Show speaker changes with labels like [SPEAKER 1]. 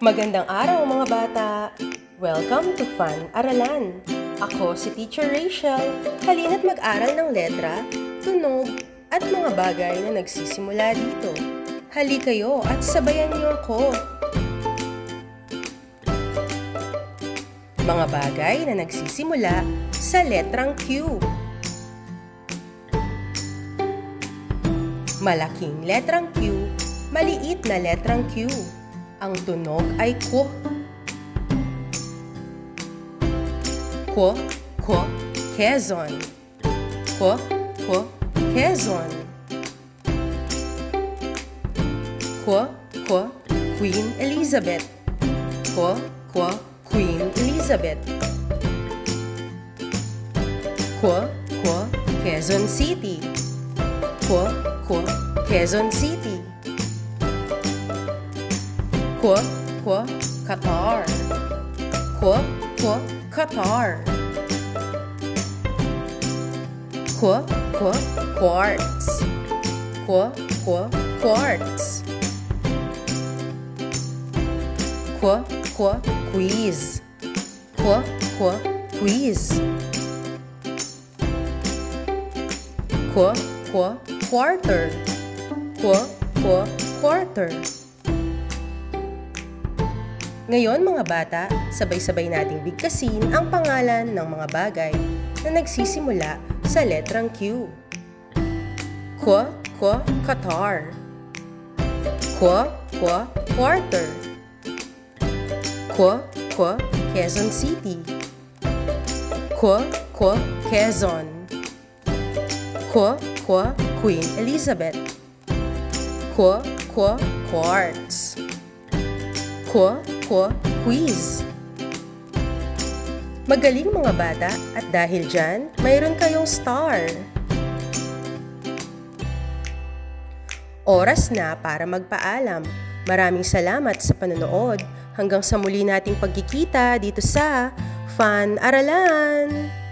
[SPEAKER 1] Magandang araw mga bata! Welcome to Fun Aralan! Ako si Teacher Rachel. Halina't mag-aral ng letra, tunog, at mga bagay na nagsisimula dito. Hali kayo at sabayan niyo ako. Mga bagay na nagsisimula sa letrang Q. Malaking letrang Q, maliit na letrang Q. Ang tunog ay Q. Q, Quezon. Q, Quezon. Q, Queen Elizabeth. Q, Queen Elizabeth. Q, Quezon City. Q, Quezon City. Q, Qatar. Q, Qatar. Q, quartz. Q, quartz. Q, quiz. Q, quiz. Q, quarter. Q, quarter. Ngayon mga bata, sabay-sabay nating bigkasin ang pangalan ng mga bagay na nagsisimula sa letrang Q. Q, Qatar. Q, quarter. Q, Quezon City. Q, Quezon. Q, Queen Elizabeth. Q, quartz. Q, quiz. Magaling mga bata at dahil dyan, mayroon kayong star. Oras na para magpaalam. Maraming salamat sa panonood. Hanggang sa muli nating pagkikita dito sa Fun Aralan!